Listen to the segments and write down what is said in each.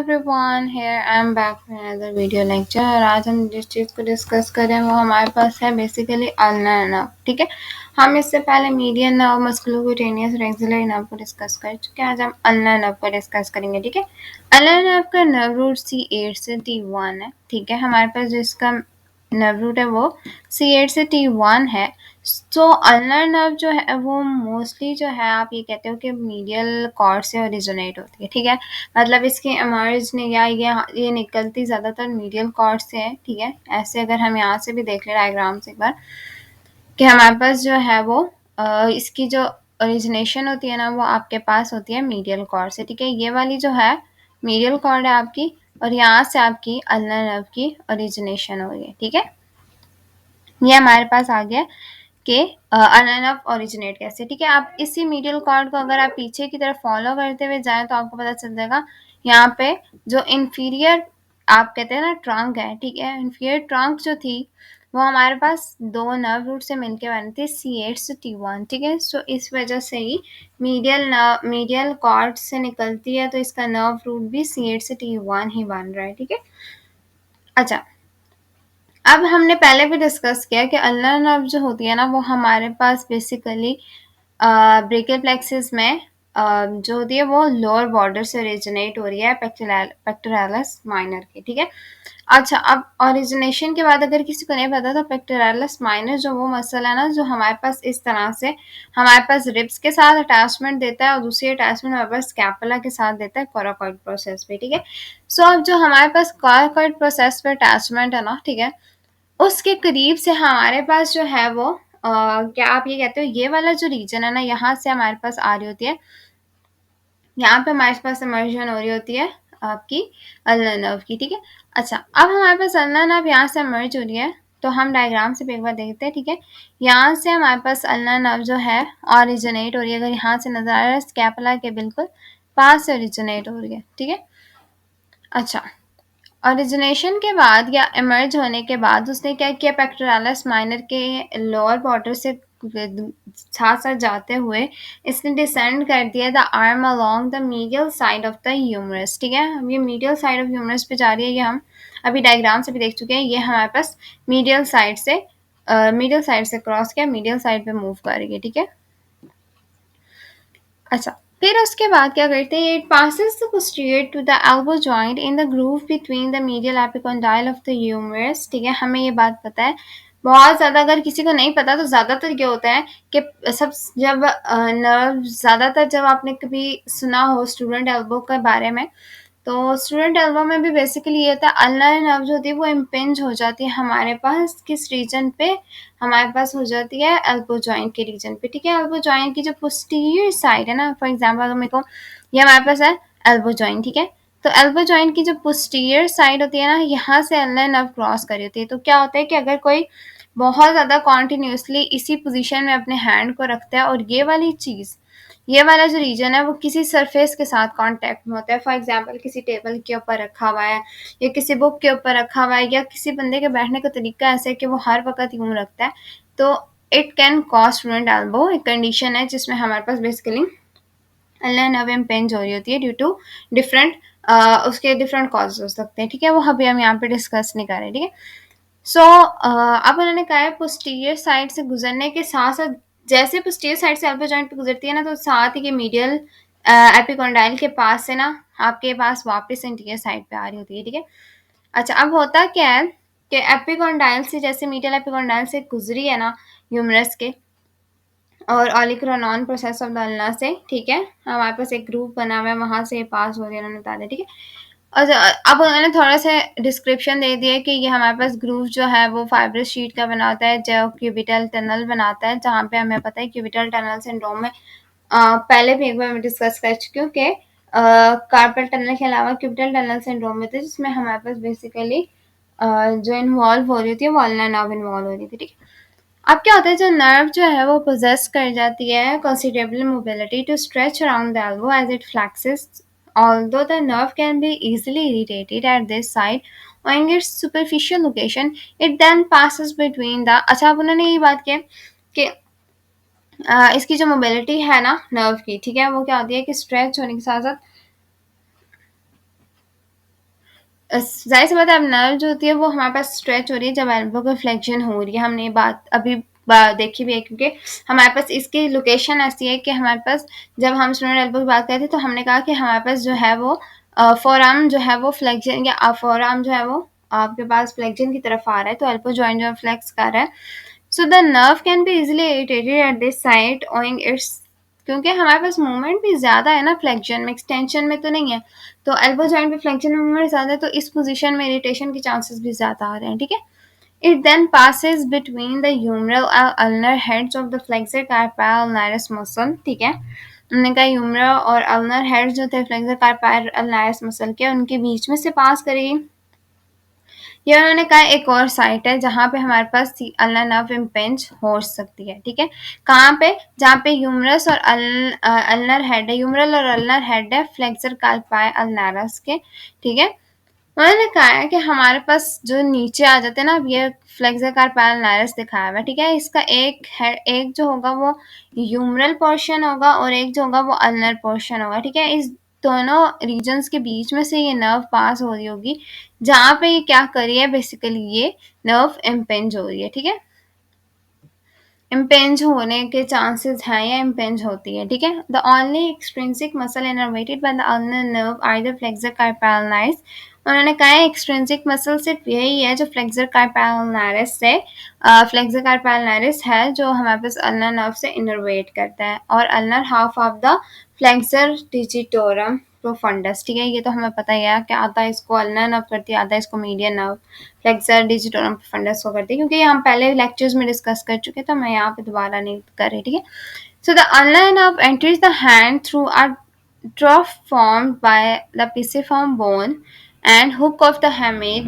Everyone, here I am back with another video lecture. और आज हम जिस चीज़ को डिस्कस करें वो हमारे पास है बेसिकली अल्नर नर्व। ठीक है, हम इससे पहले मीडियन नर्व, मस्कुलोक्यूटेनियस और एक्सिलरी नर्व को डिस्कस कर चुके हैं। आज हम अल्नर नर्व को डिस्कस करेंगे। ठीक है, अल्नर नर्व का नर्व रूट C8 से T1 है। ठीक है, हमारे पास जिसका नर्व रूट है वो C8 से T1 है। तो अल्नर नर्व जो है वो मोस्टली जो है आप ये कहते हो कि मीडियल कॉर्ड से ओरिजिनेट होती है। ठीक है, मतलब इसकी इमर्ज या ये निकलती ज़्यादातर मीडियल कॉर्ड से है। ठीक है, ऐसे अगर हम यहाँ से भी देख लें डायग्राम से एक बार कि हमारे पास जो है वो इसकी जो ओरिजिनेशन होती है ना वो आपके पास होती है मीडियल कॉर्ड से। ठीक है, ये वाली जो है मीडियल कॉर्ड है आपकी, और यहाँ से आपकी अल्नर नर्व की ओरिजिनेशन हो रही है। ठीक है, ये हमारे पास आ गया कि अल्नर नर्व ओरिजिनेट कैसे। ठीक है, आप इसी मीडियल कॉर्ड को अगर आप पीछे की तरफ फॉलो करते हुए जाएं तो आपको पता चल जाएगा यहाँ पे जो इन्फीरियर आप कहते हैं ना ट्रंक है। ठीक है, इन्फीरियर ट्रंक जो थी वो हमारे पास दो नर्व रूट से मिलके बनी थी C8 से T1। ठीक है, सो इस वजह से ही मीडियल कॉर्ड से निकलती है, तो इसका नर्व रूट भी C8 से T1 ही बन रहा है। ठीक है, अच्छा, अब हमने पहले भी डिस्कस किया कि अल्नर नर्व जो होती है ना वो हमारे पास बेसिकली ब्रेकियल प्लेक्सिस में जो होती है वो लोअर बॉर्डर से ओरिजिनेट हो रही है पेक्टोरालिस माइनर के। ठीक है, अच्छा, अब ओरिजिनेशन के बाद अगर किसी को नहीं पता तो पेक्टोरालिस माइनर जो वो मसल है ना जो हमारे पास इस तरह से हमारे पास रिब्स के साथ अटैचमेंट देता है और दूसरी अटैचमेंट हमारे पास स्कैपुला के साथ देता है कोराकॉइड प्रोसेस पे। ठीक है, सो अब जो हमारे पास कोराकॉइड प्रोसेस पे अटैचमेंट है ना, ठीक है, उसके करीब से हमारे पास जो है वो क्या आप ये कहते हो ये वाला जो रीजन है ना यहाँ से हमारे पास आ रही होती है, यहाँ पे हमारे पास इमर्जन हो रही होती है आपकी अल्नर नर्व की। ठीक है, अच्छा, अब हमारे पास अल्नर नर्व यहाँ से इमर्ज हो रही है तो हम डायग्राम से एक बार देखते हैं। ठीक है, यहाँ से हमारे पास अल्नर नर्व जो है ओरिजिनेट हो रही है। अगर यहाँ से नजर आ रहा है स्कैपुला के बिल्कुल पास से ओरिजिनेट हो रही है। ठीक है, अच्छा, ओरिजिनेशन के बाद या इमर्ज होने के बाद उसने क्या किया, पेक्टोरालिस माइनर के लोअर बॉर्डर से साथ साथ जाते हुए इसने डिसेंड कर दिया the arm along the medial side of the humerus. ठीक है, अब ये मीडियल साइड ऑफ ह्यूमरस पे जा रही है, ये हम अभी डायग्राम से भी देख चुके हैं। ये हमारे पास मीडियल साइड से क्रॉस किया, मीडियल साइड पे मूव कर रही है। ठीक है, अच्छा, फिर उसके बाद क्या करते हैं, it passes the posterior to the elbow joint in the groove between the medial epicondyle of the humerus. ठीक है, हमें ये बात पता है। बहुत ज़्यादा अगर किसी को नहीं पता तो ज़्यादातर ये होता है कि सब जब नर्व ज़्यादातर जब आपने कभी सुना हो स्टूडेंट एल्बो के बारे में तो स्टूडेंट एल्बो में भी बेसिकली ये होता है अल्नर नर्व जो होती है वो इम्पिंज हो जाती है हमारे पास किस रीजन पे, हमारे पास हो जाती है एल्बो जॉइंट के रीजन पे। ठीक है, एल्बो जॉइंट की जो पोस्टीरियर साइड है ना, फॉर एग्जांपल अगर मेरे को ये हमारे पास है एल्बो जॉइंट। ठीक है, तो एल्बो जॉइंट की जो पोस्टीरियर साइड होती है ना यहाँ से अल्नर नर्व क्रॉस कर रही होती है। तो क्या होता है कि अगर कोई बहुत ज़्यादा कॉन्टिन्यूसली इसी पोजीशन में अपने हैंड को रखता है और ये वाली चीज़, ये वाला जो रीजन है वो किसी सरफेस के साथ कांटेक्ट में होता है, फॉर एग्जांपल किसी टेबल के ऊपर रखा हुआ है या किसी बुक के ऊपर रखा हुआ है या किसी बंदे के बैठने का तरीका ऐसा है कि वो हर वक्त यूं रखता है, तो it can cause student elbow. एक कंडीशन है जिसमें हमारे पास बेसिकली अल्नर नर्व इम्पेंज हो रही होती है ड्यू टू डिफरेंट उसके डिफरेंट कॉजेज हो सकते हैं। ठीक है, वो अभी हम यहाँ पे डिस्कस नहीं कर रहे। ठीक है, सो अब उन्होंने कहा है पोस्टीरियर साइड से गुजरने के साथ साथ जैसे पोस्टीरियर साइड से एल्बो जॉइंट पे गुजरती है ना तो साथ ही के मीडियल एपिकोंडाइल के पास से ना आपके पास वापस इंटीरियर साइड पे आ रही होती है। ठीक है, अच्छा, अब होता क्या है कि एपिकोंडाइल से जैसे मीडियल एपिकोंडाइल से गुजरी है ना ह्यूमरस के और ऑलिक्रोनॉन प्रोसेस ऑफ द अल्ना से, ठीक है, हमारे पास एक ग्रुप बना हुआ है वहां से पास हो रही है, उन्होंने बता दिया। ठीक है, और अब उन्होंने थोड़ा सा डिस्क्रिप्शन दे दिया कि ये हमारे पास ग्रूव जो है वो फाइब्रस शीट का बना होता है जो क्यूबिटल टनल बनाता है, जहाँ पे हमें पता है क्यूबिटल टनल सिंड्रोम में पहले भी एक बार मैं डिस्कस कर चुकी हूँ कि कार्पल टनल के अलावा क्यूबिटल टनल सिंड्रोम में थे जिसमें हमारे पास बेसिकली जो इन्वॉल्व हो रही थी वो अल्नर नर्व इन्वॉल्व हो रही थी। ठीक है, अब क्या होता है जो नर्व जो है वो पोजेस कर जाती है considerable mobility to stretch around the elbow as it flexes, although the nerve can be easily irritated at this site owing its superficial location, it then passes between the, अच्छा, अब उन्होंने ये बात की कि इसकी जो मोबिलिटी है ना नर्व की, ठीक है, वो क्या होती है कि स्ट्रेच होने के साथ साथ ज़ाहिर-सी बात है, अब नर्व जो होती है वो हमारे पास स्ट्रेच हो रही है जब एल्बो की फ्लेक्शन हो रही है। हमने ये बात अभी देखी भी है, क्योंकि हमारे पास इसकी लोकेशन ऐसी है कि हमारे पास जब हम स्टूडेंट एल्बो की बात करते थे तो हमने कहा कि हमारे पास जो है वो फोरआर्म जो है वो फ्लेक्शन या फोरआर्म जो है वो आपके पास फ्लेक्शन की तरफ आ रहा है, तो एल्बो जॉइंट जो है फ्लेक्स कर रहा है। So the nerve can be easily irritated at this site owing it's, क्योंकि हमारे पास मूवमेंट भी ज़्यादा है ना फ्लेक्शन में, एक्सटेंशन में तो नहीं है। तो एल्बो जॉइंट पे फ्लेक्शन में मूवमेंट ज़्यादा है, तो इस पोजीशन में इरिटेशन के चांसेस भी ज़्यादा आ रहे हैं, ठीक है। It then passes between the humeral and ulnar heads of the flexor carpi ulnaris muscle, ठीक है। उन्होंने कहा ह्यूमरल और अल्नर हेड्स जो थे फ्लेक्सर कार्पाई अल्नारिस मसल के, उनके बीच में से पास करेगी। ये उन्होंने कहा एक और साइट है जहाँ पे हमारे पास अल्नर नर्व इम्पेंज हो सकती है, ठीक है। कहाँ पे? जहाँ पे ह्यूमरस और अल्नर हेड है, ह्यूमरल और अल्नर हेड है फ्लेक्सर कार्पाई अल्नारिस के, ठीक है। उन्होंने कहा है कि हमारे पास जो नीचे आ जाते हैं ना, अब ये फ्लेक्सर कार्पाई अल्नारिस दिखाया हुआ है, ठीक है। इसका एक जो होगा वो ह्यूमरल पोर्शन होगा और एक जो होगा वो अल्नर पोर्शन होगा, ठीक है। इस दोनों रीजन्स के बीच में से ये नर्व पास हो रही होगी, जहाँ पे ये क्या कर रही है, बेसिकली ये नर्व इम्पेंज हो रही है, ठीक है। इम्पेंज होने के चांसेस हैं या इम्पेंज होती है, ठीक है। The only extrinsic muscle innervated by the ulnar nerve either flexor कार्पाई अल्नारिस, उन्होंने कहा है एक्सट्रिंसिक मसल सिर्फ यही है जो फ्लेक्सर कार्पाई अल्नारिस से फ्लेक्सर कार्पाई अल्नारिस है जो हमारे पास अल्नर नर्व से इनर्वेट करता है, और ulnar half of the flexor digitorum profundis, ठीक है। ये तो हमें पता ही है कि आधा इसको अल्नर नर्व करती है, आधा इसको median nerve flexor digitorum profundis को करती है, क्योंकि ये हम पहले लेक्चर्स में डिस्कस कर चुके, तो मैं यहाँ पे दोबारा नहीं कर रही, ठीक है। So the ulnar nerve enters the hand through a trough formed by the pisiform bone and hook of the hamate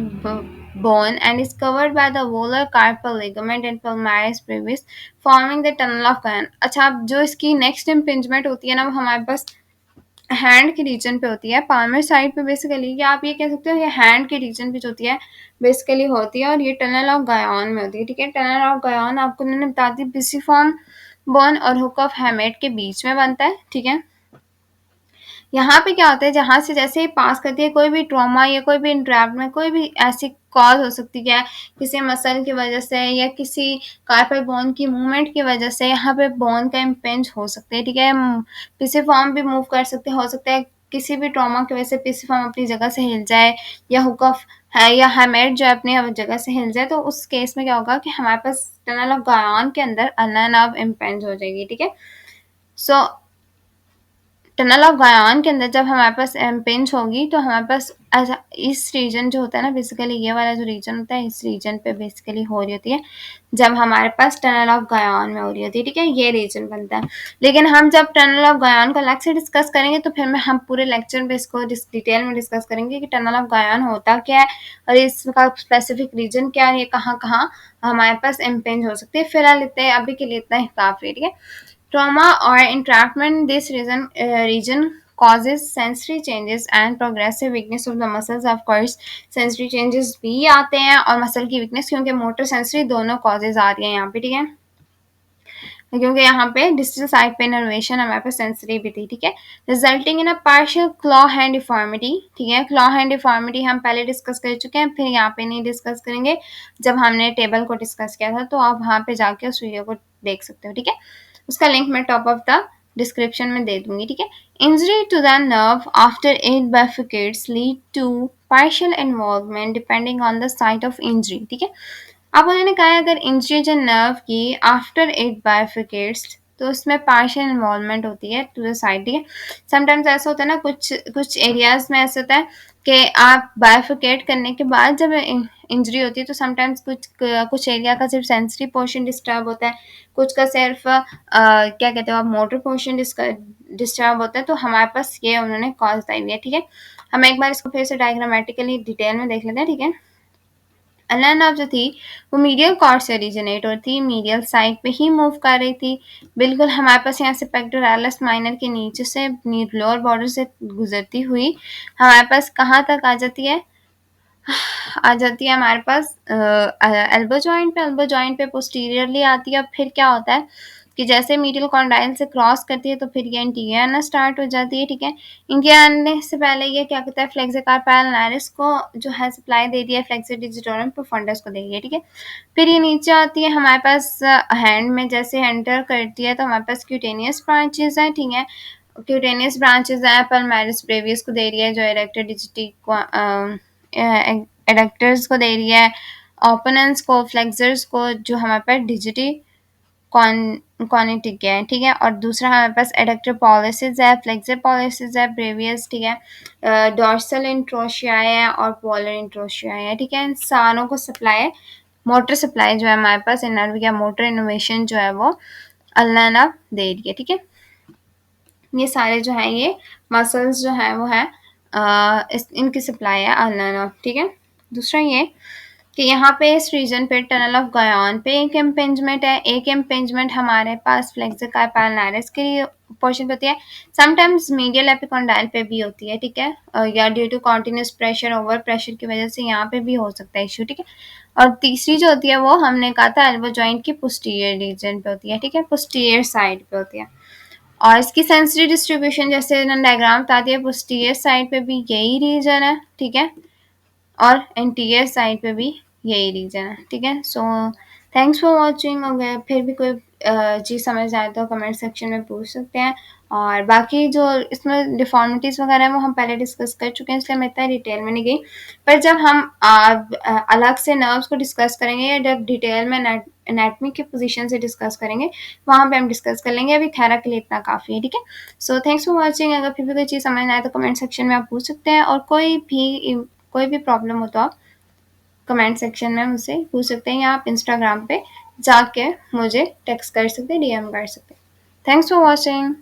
bone and is covered by the volar carpal ligament and palmaris brevis forming the tunnel of Guyana। अच्छा, अब जो इसकी next impingement होती है ना, वो हमारे पास hand के रीजन पे होती है, पाल्मर साइड पे बेसिकली, या आप ये कह सकते हो ये हैंड के रीजन पे जो होती है बेसिकली होती है, और ये टनल ऑफ गायन में होती है, ठीक है। टनल ऑफ गायन आपको उन्होंने बता दी पिसिफॉर्म बोन और हुक ऑफ हैमेट के बीच में बनता है, ठीक है। यहाँ पे क्या होता है, जहाँ से जैसे ही पास करती है कोई भी ट्रॉमा या कोई भी इंट्रैप्ट में कोई भी ऐसी कॉज हो सकती है, किसी मसल की वजह से या किसी कार्पल बोन की मूवमेंट की वजह से यहाँ पे बोन का इम्पेंज हो सकते हैं, ठीक है। पिसिफॉर्म भी मूव कर सकते हो सकता है किसी भी ट्रॉमा की वजह से पिसिफॉर्म अपनी जगह से हिल जाए, या हुक ऑफ है या हैमेट जो अपनी जगह से हिल जाए, तो उस केस में क्या होगा कि हमारे पास टनल ऑफ गायन के अंदर अल्नर नर्व इम्पेंज हो जाएगी, ठीक है। सो टनल ऑफ गायन के अंदर जब हमारे पास इम्पेंज होगी, तो हमारे पास इस रीजन जो होता है ना, बेसिकली ये वाला जो रीजन होता है, इस रीजन पे बेसिकली हो रही होती है जब हमारे पास टनल ऑफ गायन में हो रही होती है, ठीक है। ये रीजन बनता है। लेकिन हम जब टनल ऑफ गायन को अलग से डिस्कस करेंगे, तो फिर हम पूरे लेक्चर में इसको डिटेल में डिस्कस करेंगे कि टनल ऑफ गायन होता क्या है और इसका स्पेसिफिक रीजन क्या है, ये कहाँ कहाँ हमारे पास इम्पेंज हो सकती है। फिलहाल इतने अभी के लिए इतना ही काफ़ी है, ठीक है। Trauma or entrapment, this region causes sensory changes and progressive weakness of the muscles. Of course, sensory changes भी आते हैं और मसल की वीकनेस, क्योंकि मोटर सेंसरी दोनों कॉजेज आ रही हैं यहाँ पे, ठीक है। क्योंकि यहाँ पे डिस्टल साइड पे इनर्वेशन हमारे पास सेंसरी भी थी, ठीक है। Resulting in a partial claw hand deformity, ठीक है। क्लॉ हैंड डिफॉर्मिटी हम पहले डिस्कस कर चुके हैं, फिर यहाँ पे नहीं डिस्कस करेंगे। जब हमने टेबल को डिस्कस किया था, तो आप वहाँ पे जाके उस वीडियो को देख सकते हो, ठीक है। उसका लिंक मैं टॉप ऑफ द डिस्क्रिप्शन में दे दूंगी, ठीक है। Injury to the nerve after 8 bifurcates lead to partial involvement depending on the site of injury, ठीक है। अब उन्होंने कहा है अगर इंजरी जो नर्व की आफ्टर 8 bifurcates, तो उसमें पार्शियल इन्वॉल्वमेंट होती है टू द साइड, ठीक है। समटाइम्स ऐसा होता है ना, कुछ एरियाज में ऐसा होता है कि आप बाइफिकेट करने के बाद जब इंजरी होती है, तो समटाइम्स कुछ एरिया का सिर्फ सेंसरी पोर्शन डिस्टर्ब होता है, कुछ का सिर्फ क्या कहते हो आप मोटर पोर्शन डिस्टर्ब होता है। तो हमारे पास ये उन्होंने कॉज बताई हुई है, ठीक है। हम एक बार इसको फिर से डायग्रामेटिकली डिटेल में देख लेते हैं, ठीक है। अल्नर नर्व जो थी वो मीडियल कॉर्ड से ओरिजिनेट होती थी, मीडियल साइड पे ही मूव कर रही थी, बिल्कुल हमारे पास यहाँ से पेक्टोरालिस माइनर के नीचे से लोअर बॉर्डर से गुजरती हुई हमारे पास कहाँ तक आ जाती है, हमारे पास एल्बो जॉइंट पे, एल्बो जॉइंट पे पोस्टीरियरली आती है। अब फिर क्या होता है कि जैसे मीडियल कॉन्डाइल से क्रॉस करती है तो फिर ये एंटीरियर आना स्टार्ट हो जाती है, ठीक है। इनके आने से पहले ये क्या करता है, फ्लेक्सर कार्पल नायरिस को जो है सप्लाई दे दिया, फ्लेक्सर डिजिटोरम प्रोफंडस को दे दिया, ठीक है। फिर ये नीचे आती है हमारे पास हैंड में जैसे एंटर करती है तो हमारे पास क्यूटेनियस ब्रांचेस हैं, ठीक है। क्यूटेनियस ब्रांचेस हैं, पल्मैरिस ब्रेवियस को दे रही है, जो एरेक्टर डिजिटी को एडेक्टर्स को दे रही है, ओपोनेंट्स को, फ्लेक्सर्स को, जो हमारे पास डिजिटी कॉनिटिक है, ठीक है। और दूसरा हमारे पास एडेक्टर पॉलिसिस है, फ्लेक्सर पॉलिसिस है, ब्रेवियस, ठीक है। डॉर्सल इंट्रोशियाई है और पोलर इंट्रोशियाई है, ठीक है। इन सारों को सप्लाई, मोटर सप्लाई जो है हमारे पास इनर्विया मोटर इनोवेशन जो है वो अल्नाना दे रही है, ठीक है। ये सारे जो हैं ये मसल्स जो हैं वो हैं इनकी सप्लाई है अल्नाना, ठीक है। दूसरा ये कि यहाँ पे इस रीजन पे टनल ऑफ गयान पे एक इम्पिंजमेंट है, एक इम्पिंजमेंट हमारे पास फ्लेक्सर कार्पल नायरिस की पोर्शन पे होती है, समटाइम्स मीडियल एपिकॉन्डाइल पे भी होती है, ठीक है। या due to continuous pressure, over pressure की वजह से यहाँ पे भी हो सकता है इशू, ठीक है। और तीसरी जो होती है वो हमने कहा था एल्बो जॉइंट की पोस्टीरियर रीजन पे होती है, ठीक है, पोस्टीरियर साइड पे होती है। और इसकी सेंसिटिव डिस्ट्रीब्यूशन जैसे डायग्राम बताती है, पोस्टीरियर साइड पे भी यही रीजन है, ठीक है, और एंटीरियर साइड पे भी यही रीजन है, ठीक है। So thanks for watching. अगर फिर भी कोई चीज़ समझ आए तो कमेंट सेक्शन में पूछ सकते हैं। और बाकी जो इसमें डिफॉर्मिटीज़ वगैरह है वो हम पहले डिस्कस कर चुके हैं, इसलिए मैं इतना डिटेल में नहीं गई। पर जब हम अलग से नर्व्स को डिस्कस करेंगे या जब डिटेल में एनाटमी के पोजीशन से डिस्कस करेंगे, वहाँ पे हम डिस्कस कर लेंगे। अभी थेरा के लिए इतना काफ़ी है, ठीक है। So thanks for watching. अगर फिर भी कोई चीज़ समझ ना आए तो कमेंट सेक्शन में आप पूछ सकते हैं, और कोई भी प्रॉब्लम हो तो आप कमेंट सेक्शन में मुझसे पूछ सकते हैं, या आप इंस्टाग्राम पे जाके मुझे टेक्स्ट कर सकते हैं, डीएम कर सकते हैं। Thanks for watching.